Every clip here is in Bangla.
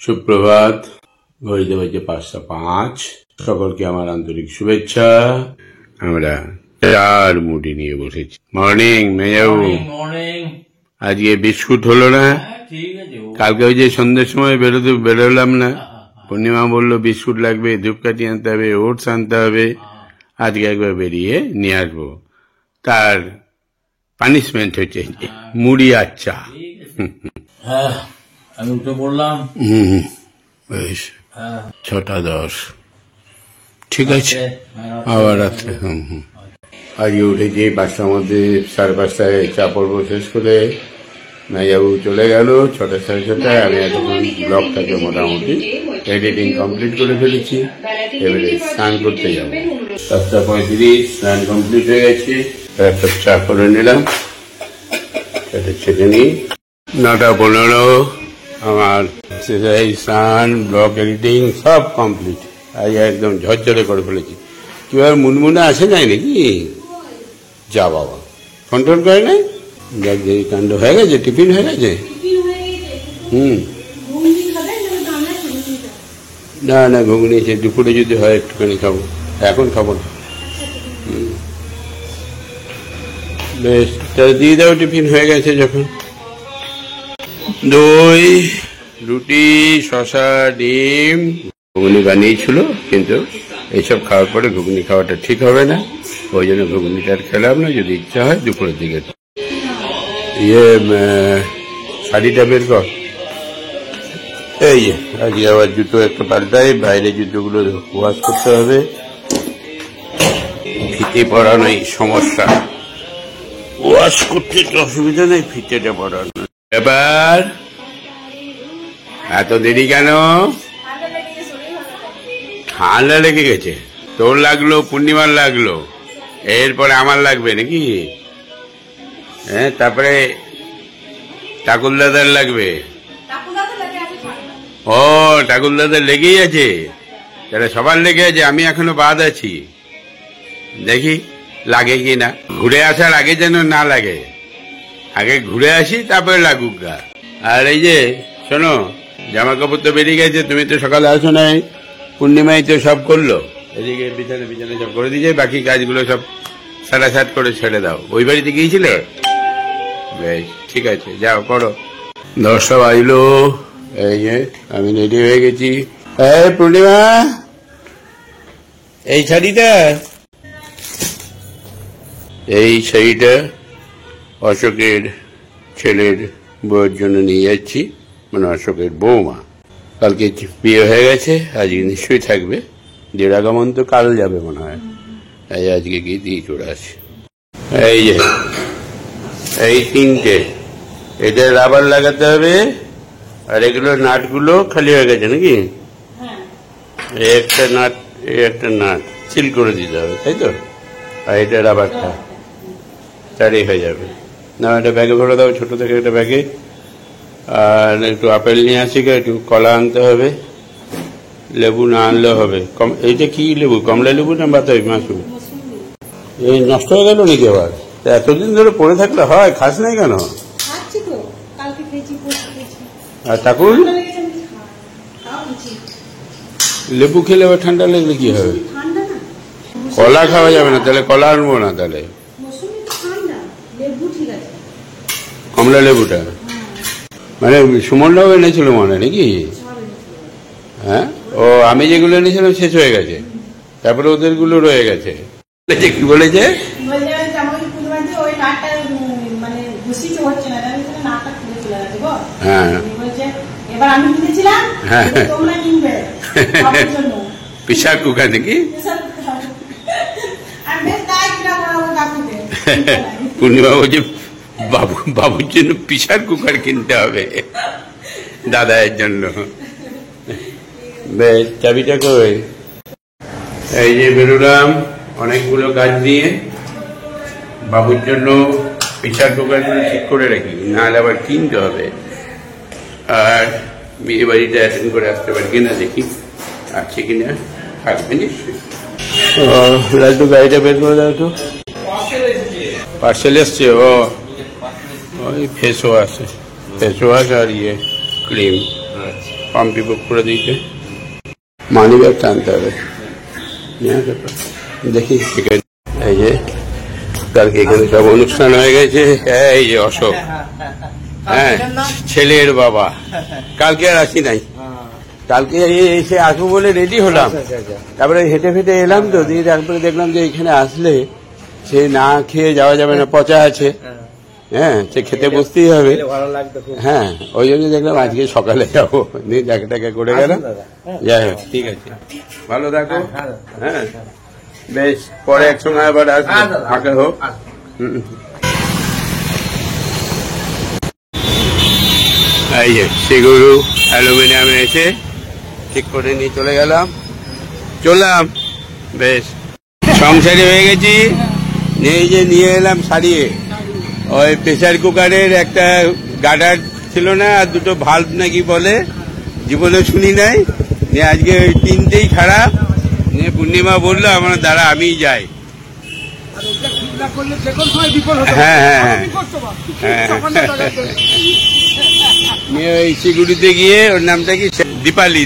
সুপ্রভাত। ঘড়িতে বাজে 5:05। সকলকে আমার আন্তরিক শুভেচ্ছা। আমরা চার মুঠি নিয়ে বসেছি। মর্নিং মেয়াবু। আজকে বিস্কুট হলো না? কালকে ওই যে সন্ধ্যের সময় বেরোলাম না, পূর্ণিমা বললো বিস্কুট লাগবে, ধূপকাঠি আনতে হবে, ওটস আনতে হবে। আজকে একবার বেরিয়ে নিয়ে আসবো। তার পানিশমেন্ট হচ্ছে মুড়ি আর চা। আমি উঠে পড়লাম। বেশ 6:10। ঠিক আছে, আবার রাত্রে। আজকে উঠেছি 5টার মধ্যে, 5:30টায় চা পর্ব শেষ করে মেয়াবু চলে গেল 6টা 6:30টায়। আমি এতক্ষণ ব্লগটাকে মোটামুটি এডিটিং কমপ্লিট করে ফেলেছি। এবারে স্নান করতে যাবো। 7:35 স্নান কমপ্লিট হয়ে গেছে। একটা চা করে নিলাম, সেটা ছেড়ে নিই। 9:15 আমার স্নান, ব্লগ এডিটিং সব কমপ্লিট। আজ একদম ঝরঝরে করে ফেলেছি। কিভাবে মুনমুনে আসে নাই নাকি? যা বাবা, কন্ট্রোল করে নাই। যাক, যে কাণ্ড হয়ে গেছে। টিফিন হয়ে গেছে। না না, ঘুগনি দুপুরে যদি হয় একটুখানি খাবো, এখন খাবো না। বেশ, তাহলে দিয়ে দাও। টিফিন হয়ে গেছে যখন। দই, রুটি, শশা, ডিম, ঘুগনি বানিয়েছিল, কিন্তু এইসব খাওয়ার পরে ঘুগনি খাওয়াটা ঠিক হবে না। ওই জন্য ঘুগনিটা আর খেলাম না। যদি ইচ্ছা হয় দুপুরের দিকে। শাড়িটা বের কর। এই আজকে আবার জুতো একটা পাল্টাই। বাইরে জুতোগুলো ওয়াশ করতে হবে। ফিতে পরানোই সমস্যা। ওয়াশ করতে তো অসুবিধা নেই, ফিতেটা পরানো ব্যাপার। এত দেরি কেন? ঠান্ডা লেগে গেছে। তোর লাগলো, পূর্ণিমার লাগলো, এরপরে আমার লাগবে নাকি? হ্যাঁ, তারপরে ঠাকুর দাদার লাগবে। ও, ঠাকুর দাদার লেগেই আছে। তাহলে সবার লেগে আছে, আমি এখনো বাদ আছি। দেখি লাগে কি না। ঘুরে আসার আগে যেন না লাগে। আগে ঘুরে আসি, তারপরে লাগুক গা। আর এই যে শোনো, জামা কাপড় তো বেরিয়ে গেছে। তুমি তো সকালে আসো নাই। পূর্ণিমাই তো সব করলো। এদিকে বিছানা সব করে দিয়ে, বাকি কাজগুলো সব সারাসাত করে ছেড়ে দাও। ওই বাড়িতে গিয়েছিলে? বেশ, ঠিক আছে, যাও করো। 10টা বাজলো। এই যে আমি রেডি হয়ে গেছি। এই পূর্ণিমা, এই শাড়িটা অশোকের ছেলের বউয়ের জন্য নিয়ে যাচ্ছি। মানে অশোকের বৌমা। কালকে বিয়ে হয়ে গেছে, আজকে নিশ্চয়ই থাকবে। আগমন তো কাল যাবে মনে হয়। এই আজকে গিয়ে দিয়ে চলে আসি। এই যে এই 3টে, এটা রাবার লাগাতে হবে। আর এগুলো নাটগুলো খালি হয়ে গেছে নাকি? এই একটা নাট সিল করে দিতে হবে, তাই তো? আর এটা রাবারটা চারি হয়ে যাবে। না, এটা ব্যাগে ভরে দাও, ছোট থেকে একটা ব্যাগে। আর একটু আপেল নিয়ে আসি, একটু কলা আনতে হবে। লেবু না আনলেও হবে। এইটা কি লেবু? কমলা লেবু না বাতাবি মাসু? এই নষ্ট হয়ে গেল নাকি আবার? এতদিন ধরে পড়ে থাকলে হয়? খাস নাই কেন? আর ঠাকুর, লেবু খেলে আবার ঠান্ডা লাগলে কি হবে? কলা খাওয়া যাবে না, তাহলে কলা আনবো না। তাহলে কমলা লেবুটা মানে সুমনরাও এনেছিল মনে নাকি? হ্যাঁ, ও আমি যেগুলো এনেছিলাম শেষ হয়ে গেছে, তারপরে ওদের গুলো রয়ে গেছে। কি বলেছে? হ্যাঁ, প্রেসার কুকার নাকি? পূর্ণিমা বলছে বাবুর জন্য প্রেসার কুকার কিনতে হবে দাদার জন্য। বেশ, চাবিটা কই? এই যে বেরোলাম অনেকগুলো কাজ দিয়ে। বাবুর জন্য প্রেসার কুকার ঠিক করে রাখি, নাহলে আবার কিনতে হবে। আর বিয়ে বাড়িটা অ্যাটেন্ড করে আসতে পারি কিনা, দেখি আছে কিনা। থাকবে নিশ্চয়ই। লাড্ডু, গাড়িটা বের করে দাও তো। পার্সেল এসছে। ও ওই ফেস ওয়াশ আর ক্রিম। পাম্পি বুক করে দিয়েছে। মানি ব্যাগ টানতে হবে, দেখি। এই যে কালকে এখানে সব অনুষ্ঠান হয়ে গেছে। এই যে অশোক, হ্যাঁ ছেলের বাবা। কালকে আর আসি নাই, কালকে এসে আসবো বলে রেডি হলাম, তারপরে হেঁটে ফেটে এলাম তো, দিয়ে তারপরে দেখলাম যে এখানে আসলে সে না খেয়ে যাওয়া যাবে না, পচা আছে। হ্যাঁ, সে খেতে বসতেই হবে। হ্যাঁ, ওই জন্য দেখলাম আজকে সকালে যাবো, নিয়ে দেখা টাকা করে গেলাম। যাই হোক, ঠিক আছে, ভালো থাকো। হ্যাঁ বেশ, পরে একসঙ্গে আবার আসবো, ফাঁকা হোক। এই যে সেগুলো অ্যালুমিনিয়ামে এসে ঠিক করে নিয়ে চলে গেলাম, চললাম। বেশ সংসারে হয়ে গেছি। এই যে নিয়ে এলাম সারিয়ে, ওই প্রেসার কুকারের একটা গার্ডার ছিল না, আর দুটো ভাল্ব নাকি বলে, জীবনে শুনি নাই। নিয়ে আজকে ওই তিনটেই খারাপ। নিয়ে পূর্ণিমা বললো আমার দ্বারা আমিই যাই। হ্যাঁ হ্যাঁ হ্যাঁ, নিয়ে ওই সিগুড়িতে গিয়ে, ওর নামটা কি, দীপালি,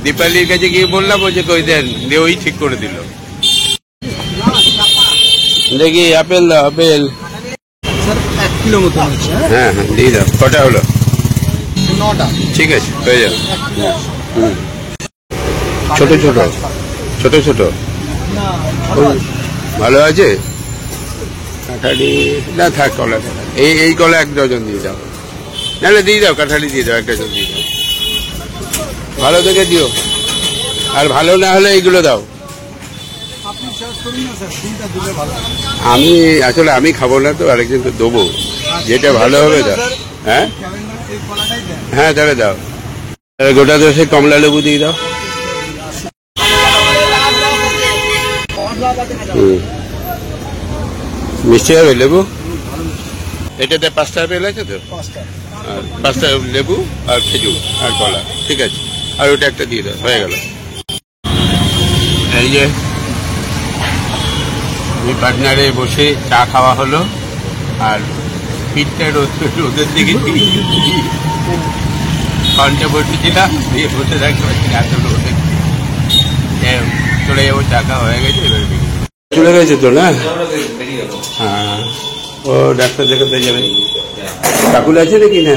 দীপালির কাছে গিয়ে বললাম, বলছে কই দেন, দিয়ে ওই ঠিক করে দিল। দেখি আপেল দাও, আপেল 1 কিলো মতো। হ্যাঁ হ্যাঁ দিয়ে দাও। কটা হলো? 9টা। ঠিক আছে, হয়ে যাবে। ছোট ছোট ছোট ছোট ভালো আছে। কাঁঠালি না থাক, কলা এই কলা 1 ডজন দিয়ে দাও, নাহলে দিয়ে দাও, কাঁঠালি দিয়ে দাও, 1 ডজন দিয়ে দাও, ভালো দেখে দিও। আর ভালো না হলে এইগুলো দাও। আমি আসলে আমি খাবো না তো, আরেকজনকে দেবো, যেটা ভালো হবে দাও। হ্যাঁ হ্যাঁ, তাহলে দাও। গোটা 10 কমলা লেবু দিয়ে দাও। মিষ্টি হবে লেবু? এটাতে 5টা আপেল আছে তো, আর 5টা লেবু আর খেজুর আর কলা, ঠিক আছে। আর ওটা একটা দিয়ে দাও, হয়ে গেল। এই যে পার্টনারে বসে চা খাওয়া হলো, আর পিঠটা রোদের দিকে ফ্রন্টে বসেছিলাম, দিয়ে বসে থাকতে পারছি না, এত রোদে। চলে যাবো, চা খাওয়া হয়ে গেছে, এবার চলে গেছে তো না। হ্যাঁ, ও ডাক্তার দেখাতে যাবে। কাকুল আছে নাকি? না,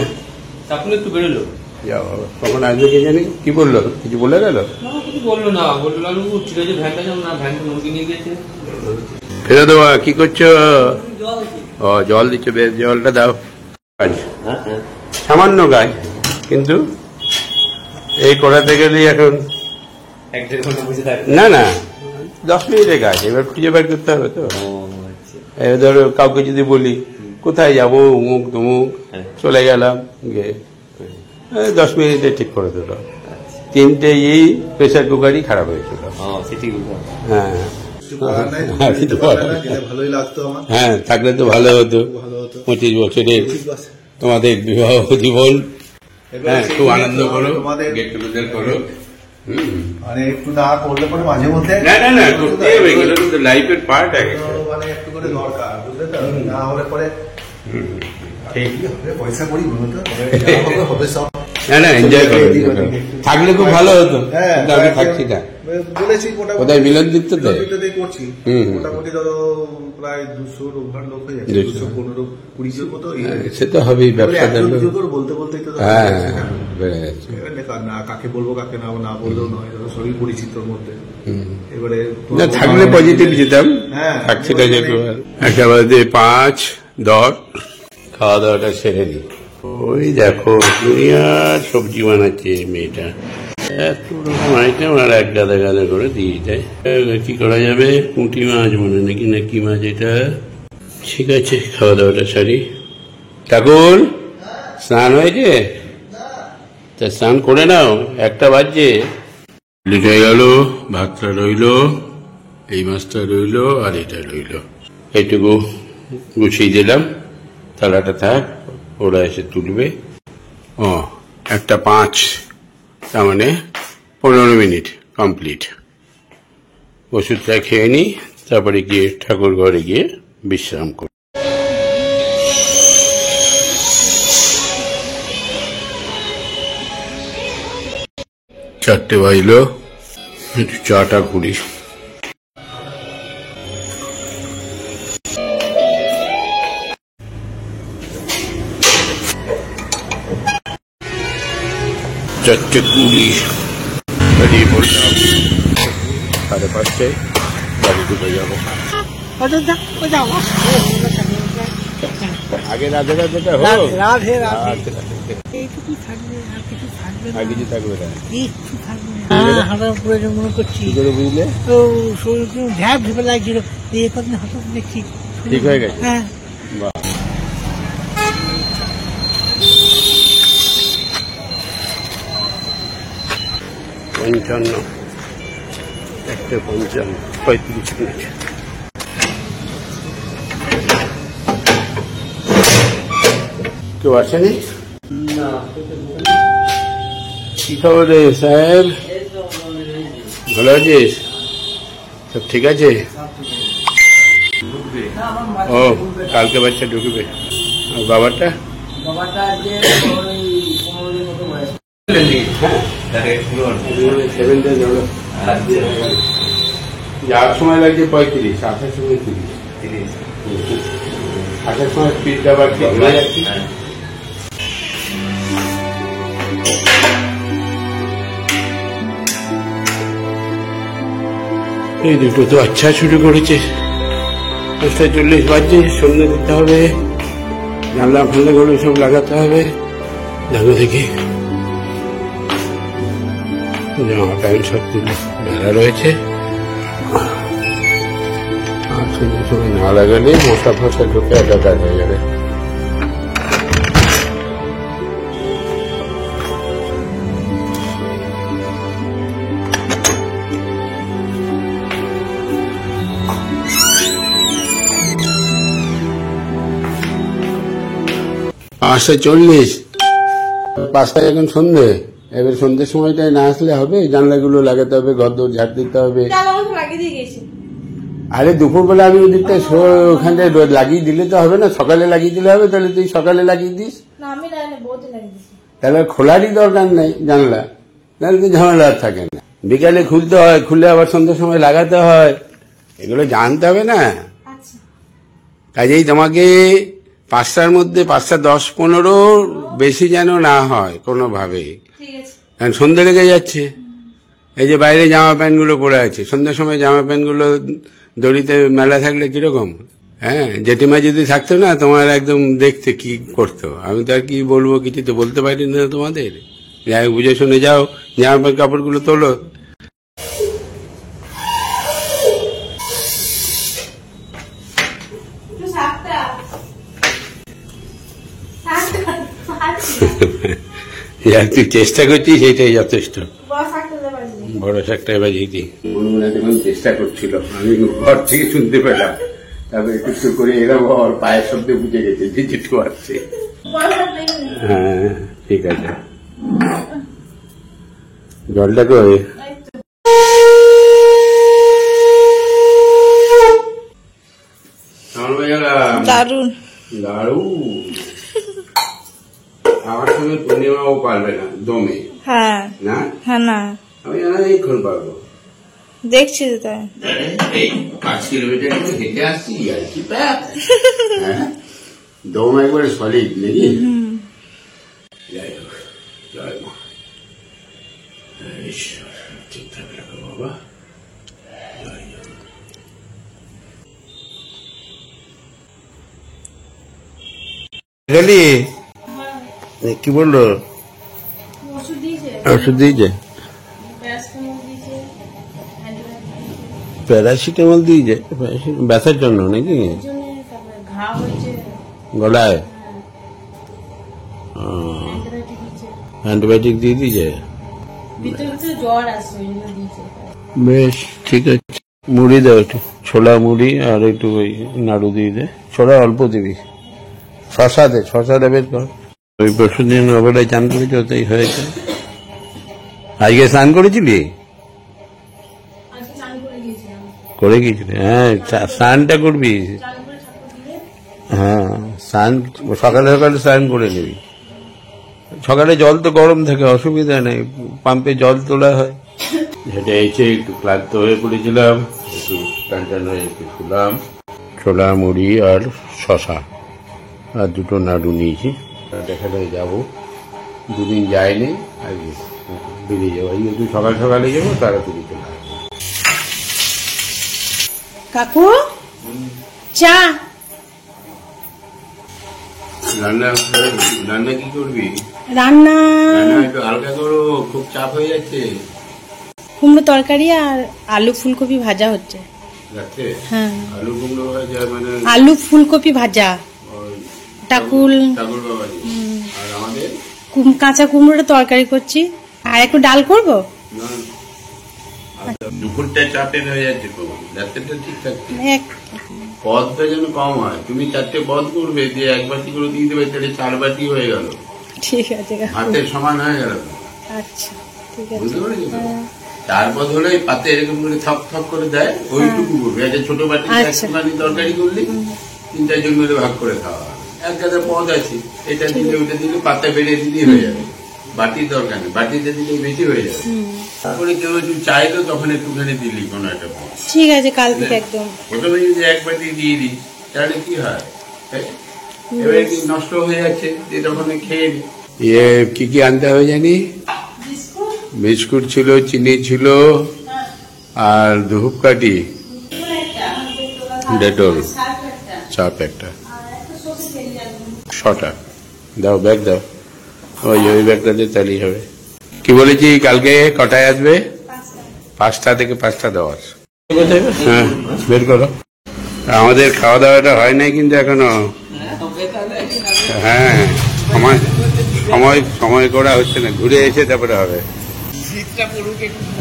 কাকুল একটু বেরোলো। যাও, কখন আসবে কে জানি। কি বললো, কিছু বলে গেল? কিছু বললো না, বললাম ঠিক আছে, ভ্যানটা যাও না, ভ্যান মুরগি নিয়ে গেছে। ফেরো দেওয়া, কি করছো? ও জল দিচ্ছ, বেশ, জলটা দাও। কাজ সামান্য কাজ, কিন্তু এই করাতে গেলেই এখন 1-1.5 ঘন্টা বসে থাকবে। না না, 10 মিনিটের কাজ, এবার খুঁজে বের করতে হবে তো। এবার ধরো কাউকে যদি বলি কোথায় যাবো, উমুক তুমুক, চলে গেলাম গিয়ে 10 মিনিটে ঠিক করে দিল। 3টে প্রেসার কুকারই খারাপ হয়েছিল। হ্যাঁ ভালোই লাগতো আমার। হ্যাঁ, থাকলে তো ভালো হতো। 25 বছরের তোমাদের বিবাহ জীবন, হ্যাঁ, খুব আনন্দ করো, গেট টুগেদার করো। মানে একটু না করলে পরে মাঝে মধ্যে না করতে হবে, এগুলো কিন্তু লাইফের পার্ট আছে, মানে একটু করে দরকার, বুঝলে তো। না হলে পরে ঠিক পয়সা করি, হবে সব। না এনজয় করো, থাকলে খুব ভালো হতো, কিন্তু আমি থাকছি না। বলেছি কোথায় মিলন দীপ্ত করছি, মোটামুটি ধরো প্রায় 200 ওভার লোক হয়ে যাচ্ছে, 215-20 জন মতো। সে তো হবেই, ব্যবসাদার লোক। বলতে বলতে হ্যাঁ বেড়ে যাচ্ছে। না কাকে বলবো, কাকে না বললেও নয়, ধরো সবই পরিচিতর মধ্যে। এবারে না থাকলে পজিটিভ যেতাম, থাকছে না যে একেবারে 5-10 খাওয়া দাওয়াটা সেরে নি। ওই দেখো দুনিয়ার সবজি বানাচ্ছে মেয়েটা, এত রকম আইটেম, আর 1 গাদা গাদা করে দিয়ে দেয়। কি করা যাবে, পুঁটি মাছ মনে নাকি, না কি মাছ এটা। ঠিক আছে, খাওয়া দাওয়াটা সারি। ঠাকুর স্নান হয়েছে? তা স্নান করে নাও, 1টা বাজছে। লিখে গেল, ভাতটা রইল, এই মাছটা রইল, আর এটা রইল, এইটুকু গুছিয়ে দিলাম। থালাটা থাক, ওরা এসে তুলবে। 1টা 5, তার মানে 15 মিনিট কমপ্লিট। ওষুধটা খেয়ে নিই, তারপরে গিয়ে ঠাকুর ঘরে গিয়ে বিশ্রাম করি। 4টে বাজলো, একটু চাটা করি। চারটে 20 বেরিয়ে পড়লাম, 5:30টায় বাড়ি ঢুকে যাবো। আগে রাধে রাধেটা হোক। রাধে রাধে। আচ্ছা, এইটুকু থাকবে, আর কিছু থাকবে না। আর কিছু থাকবে না। কিচ্ছু থাকবে না। হ্যাঁ, হাঁটার প্রয়োজন মনে করছি। কি করে বুঝলে? তো শরীর কোনো ঢ্যাপ ঢেপে লাগছিল, এই কদিন হঠাৎ দেখছি ঠিক হয়ে গেছে? হ্যাঁ। বাহ। পঞ্চান্ন, 1:55, 35 মিনিট। কেউ আসেনি? কি খবর রে সাহেব? ভালো আছিস? সব ঠিক আছে? ও, কালকে বাচ্চা ঢুকবে। আর বাবাটা? যাওয়ার সময় লাগছে 35, আসার সময় 30। আসার সময় স্পিড আবার ঠিক হয়ে যাচ্ছে। এই দুটো তো আচ্ছা শুরু করেছে। 5:40 বাজছে, সন্ধ্যে দিতে হবে, জানলা ফানলাগুলো সব লাগাতে হবে। জানো দেখি জামা প্যান্ট সব তুলে মেলা রয়েছে। আর সন্ধ্যের সময় না লাগালে মশা ফসা ঢুকে একাকার হয়ে যাবে। পাঁচটা 40, 5টায় এখন সন্ধে। এবার সন্ধ্যের সময়টায় না আসলে হবে? জানলাগুলো লাগাতে হবে, ঘর দৌড় ঝাড় দিতে হবে। আরে দুপুরবেলা আমি ওদিকটা ওখানটায় লাগিয়ে দিলে তো হবে না, সকালে লাগিয়ে দিলে হবে। তাহলে তুই সকালে লাগিয়ে দিস। তাহলে খোলারই দরকার নেই জানলা, তাহলে তো ঝামেলা আর থাকে না। বিকালে খুলতে হয়, খুলে আবার সন্ধ্যের সময় লাগাতে হয়, এগুলো জানতে হবে না। কাজেই তোমাকে 5টার মধ্যে 5:10-15 বেশি যেন না হয় কোনোভাবে, কারণ সন্ধ্যে লেগে যাচ্ছে। এই যে বাইরে জামা প্যান্টগুলো পরে আছে, সন্ধ্যের সময় জামা প্যান্টগুলো দড়িতে মেলা থাকলে কিরকম? হ্যাঁ, জেঠিমা যদি থাকতো না, তোমার একদম দেখতে কি করতো। আমি তো আর কি বলবো, কিছু তো বলতে পারি না তোমাদের। যাই হোক, বুঝে শুনে যাও, জামা প্যান্ট কাপড়গুলো তোলো। তুই চেষ্টা করছিস, সেটাই যথেষ্ট। বড় শাকটা বাজিয়ে দিই। মনে যখন চেষ্টা করছিল, আমি ঘর থেকে শুনতে পেলাম, তারপরে একটু করে এলাম, ওর পায়ের শব্দে বুঝে গেছে যে যেটু আসছে। হ্যাঁ, ঠিক আছে। জলটা কই? দারুন দারুন। আমার সঙ্গে পূর্ণিমাও পারবে না দমে। হ্যাঁ না, হ্যাঁ না, আমি এইক্ষণ পারবো। দেখছি তো তাই। 5 কিলোমিটার হেঁটে আসছি, আর কি হ্যাঁ, দম একবারে সলিড নাকি? যাই হোক, জয় মা। ঈশ্বর ঠিকঠাক রাখো বাবা। জয় জয়। কি বললো? ওষুধ দিয়েছে, প্যারাসিটামল দিয়েছে ব্যথার জন্য নাকি? গলায় অ্যান্টিবায়োটিক দিয়ে দিয়েছে। বেশ ঠিক আছে। মুড়ি দাও একটু, ছোলা মুড়ি, আর একটু ওই নাড়ু দিয়ে দে। ছোলা অল্প দিবি। শশা দে, শশা বের কর। ওই পরশু দিন ওবেলায় চান করেছি, ওতেই হয়েছে। আজকে স্নান করেছিলি? করে গিয়েছিলি? হ্যাঁ, স্নানটা করবি। হ্যাঁ, স্নান সকালে সকালে স্নান করে নিবি। সকালে জল তো গরম থাকে, অসুবিধা নেই, পাম্পে জল তোলা হয়। হেঁটে এসে একটু ক্লান্ত হয়ে পড়েছিলাম, একটু টান হয়ে একটু শুলাম। ছোলা মুড়ি আর শশা আর দুটো নাড়ু নিয়েছি। দেখালে যাবো, দুদিন যায়নি, আজকে বেরিয়ে যাবো। আজকে একটু সকাল সকালে যাবো, তাড়াতাড়ি চলে আসবো। কাকু চা। রান্না রান্না কি করবি? রান্না রান্না একটু হালকা করো, খুব চাপ হয়ে যাচ্ছে। কুমড়ো তরকারি আর আলু ফুলকপি ভাজা হচ্ছে। রাত্রে হ্যাঁ, আলু কুমড়ো ভাজা, মানে আলু ফুলকপি ভাজা, ওই টাকুল ঠাকুর বাবাজি। আর আমাদের কাঁচা কুমড়োটা তরকারি করছি, আর একটু ডাল করব। না, দুপুরটা চাপের হয়ে যাচ্ছে, রাত্রেটা ঠিক থাকছে। পদটা যেন কম হয়। তুমি 4টে পদ করবে, দিয়ে 1 বাটি করে দিয়ে দেবে, তাহলে 4 বাটি হয়ে গেল, ঠিক আছে কাকু। হাতের সমান হয়ে গেল। আচ্ছা ঠিক আছে। বুঝতে পারছি তো? 4 পদ হলে পাতে এরকম করে থপ থপ করে দেয়, ওইটুকু করবে। একটা ছোট বাটি আচ্ছা। একটুখানি তরকারি করলে 3-4 জন মিলে ভাগ করে খাওয়া হয়। এক গাদা পদ আছে, এটা দিলে ওটা দিলে পাতা বেড়ে দিলেই হয়ে যাবে। বাটির দরকার নেই, বাটিতে দিলে বেশি হয়ে যাবে। তারপরে কেউ একটু চাইলো, তখন একটুখানি দিলি কোনো একটা পদ। ঠিক আছে, কাল থেকে একদম। প্রথমে যদি 1 বাটি দিয়ে দিই, তাহলে কি হয়, এবারে কি নষ্ট হয়ে যাচ্ছে, যে তখন খেয়ে নি। কি কি আনতে হবে জানি? বিস্কুট ছিল, চিনি ছিল, আর ধূপকাঠি, ডেটল, চাপ একটা, 6টা দাও, ব্যাগ দাও। ওই ব্যাগটাতে তাহলেই হবে। কি বলেছি, কালকে কটায় আসবে? 5টা থেকে 5:10। হ্যাঁ, বের করো। আমাদের খাওয়া দাওয়াটা হয় নাই কিন্তু এখনো। হ্যাঁ, সময় সময় করা হচ্ছে না, ঘুরে এসে তারপরে হবে।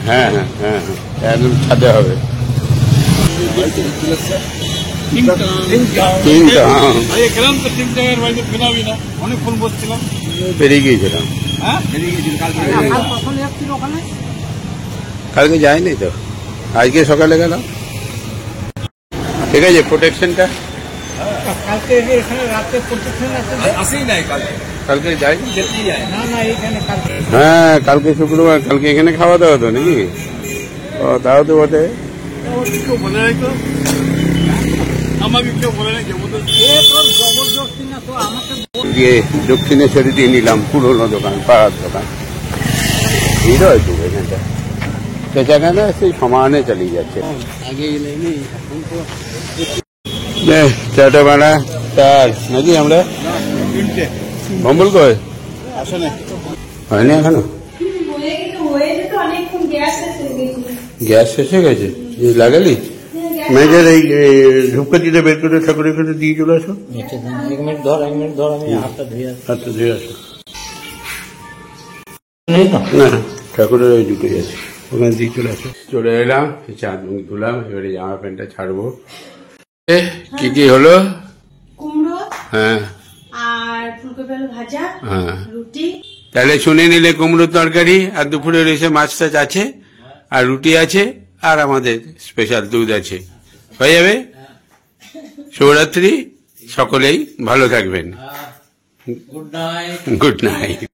হ্যাঁ হ্যাঁ হ্যাঁ হ্যাঁ, একদম ছাদে হবে। 3টা, বেরিয়ে গিয়েছিলাম। কালকে যায়নি তো, আজকে সকালে গেলাম। ঠিক আছে, প্রোটেকশনটা কালকে এখানে রাতে প্রোটেকশন আছে। কালকে যাই। না না, এখানে কালকে হ্যাঁ, কালকে শুক্রবার, কালকে এখানে খাওয়া দাওয়া তো নাকি? ও, তাও তো বটে। জবরদস্তি না তো, আমাকে দিয়ে দক্ষিণেশ্বরী দিয়ে নিলাম, পুরোনো দোকান, পাড়ার দোকান। ভিড় হয় তো এখানটা, সেখানে সেই সমানে চালিয়ে যাচ্ছে। চারটা বাড়া চার নাকি? আমরা ভম্বল কই হয়নি এখনো? গ্যাস শেষ হয়ে গেছে, লাগালি? মেয়েদের এই ধূপকাঠিটা বের করে ঠাকুরের কাছে দিয়ে চলে আসো। 1 মিনিট ধর, আমি হাতটা ধুয়ে আসো। না, ঠাকুরের ওই দুটোই আছে, ওখানে দিয়ে চলে আসো। চলে এলাম, চাঁদ মুখ ধুলাম, এবারে জামা প্যান্টটা ছাড়বো। কি কি হলো? কুমড়ো হ্যাঁ আর ফুলকপি আলু ভাজা, হ্যাঁ, রুটি। তাহলে শুনে নিলে, কুমড়োর তরকারি, আর দুপুরে রয়েছে মাছ টাছ আছে, আর রুটি আছে, আর আমাদের স্পেশাল দুধ আছে, হয়ে যাবে। শুভরাত্রি, সকলেই ভালো থাকবেন। Good night. Good night.